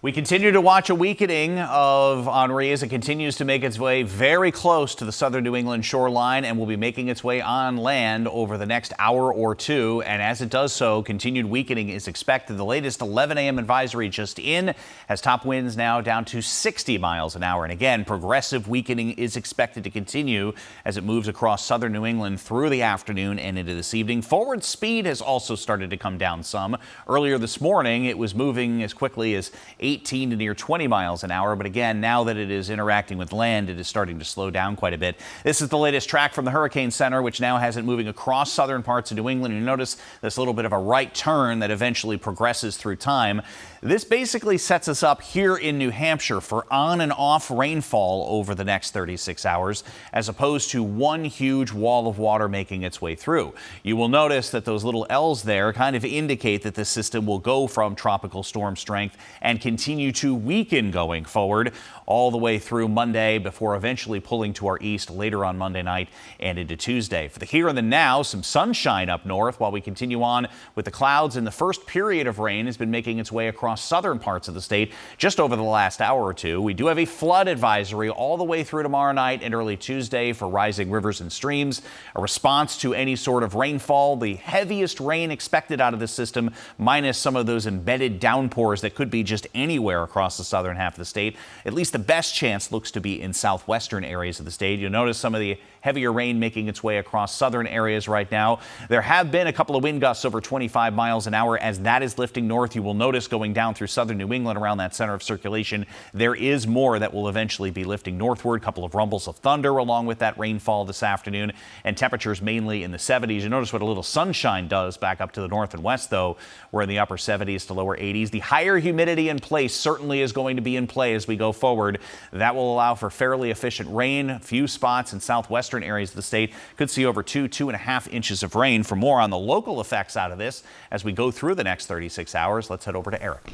We continue to watch a weakening of Henri as it continues to make its way very close to the southern New England shoreline and will be making its way on land over the next hour or two. And as it does so, continued weakening is expected. The latest 11 a.m. advisory just in has top winds now down to 60 miles an hour. And again, progressive weakening is expected to continue as it moves across southern New England through the afternoon and into this evening. Forward speed has also started to come down some. Earlier this morning, it was moving as quickly as 18 to near 20 miles an hour. But again, now that it is interacting with land, it is starting to slow down quite a bit. This is the latest track from the Hurricane Center, which now has it moving across southern parts of New England. You notice this little bit of a right turn that eventually progresses through time. This basically sets us up here in New Hampshire for on and off rainfall over the next 36 hours, as opposed to one huge wall of water making its way through. You will notice that those little L's there kind of indicate that this system will go from tropical storm strength and continue to weaken going forward all the way through Monday before eventually pulling to our east later on Monday night and into Tuesday. For the here and the now, some sunshine up north while we continue on with the clouds, and the first period of rain has been making its way across southern parts of the state just over the last hour or two. We do have a flood advisory all the way through tomorrow night and early Tuesday for rising rivers and streams. A response to any sort of rainfall, the heaviest rain expected out of this system, minus some of those embedded downpours that could be just anywhere across the southern half of the state. At least the best chance looks to be in southwestern areas of the state. You'll notice some of the heavier rain making its way across southern areas right now. There have been a couple of wind gusts over 25 miles an hour. As that is lifting north, you will notice going down through southern New England around that center of circulation, there is more that will eventually be lifting northward. A couple of rumbles of thunder along with that rainfall this afternoon, and temperatures mainly in the 70s. You notice what a little sunshine does back up to the north and west, though. We're in the upper 70s to lower 80s. The higher humidity in place certainly is going to be in play as we go forward. That will allow for fairly efficient rain. A few spots in southwestern areas of the state could see over 2.5 inches of rain. For more on the local effects out of this as we go through the next 36 hours, let's head over to Eric.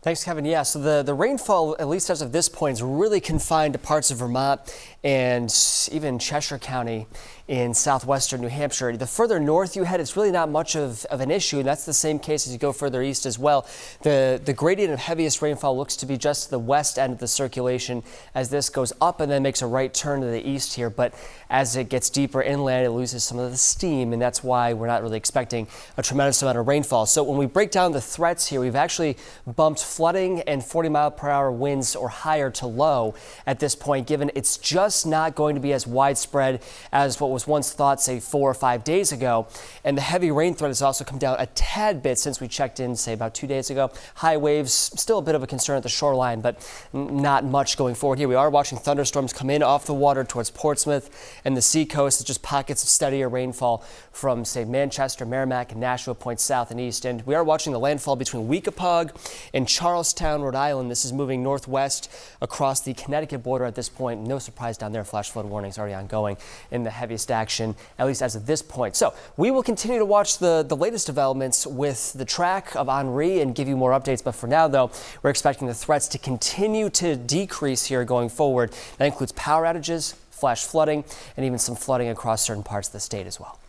Thanks, Kevin. Yeah, so the rainfall, at least as of this point, is really confined to parts of Vermont and even Cheshire County in southwestern New Hampshire. The further north you head, it's really not much of an issue, and that's the same case as you go further east as well. The gradient of heaviest rainfall looks to be just the west end of the circulation as this goes up and then makes a right turn to the east here. But as it gets deeper inland, it loses some of the steam, and that's why we're not really expecting a tremendous amount of rainfall. So when we break down the threats here, we've actually bumped flooding and 40-mile-per-hour winds or higher to low at this point, given it's just not going to be as widespread as what was once thought, say, 4 or 5 days ago. And the heavy rain threat has also come down a tad bit since we checked in, say, about 2 days ago. High waves, still a bit of a concern at the shoreline, but not much going forward here. We are watching thunderstorms come in off the water towards Portsmouth and the seacoast. It's just pockets of steadier rainfall from, say, Manchester, Merrimack, and Nashua points south and east. And we are watching the landfall between Weekapaug and Charlestown, Rhode Island. This is moving northwest across the Connecticut border at this point. No surprise down there. Flash flood warnings already ongoing in the heaviest action, at least as of this point. So we will continue to watch the latest developments with the track of Henri and give you more updates. But for now, though, we're expecting the threats to continue to decrease here going forward. That includes power outages, flash flooding, and even some flooding across certain parts of the state as well.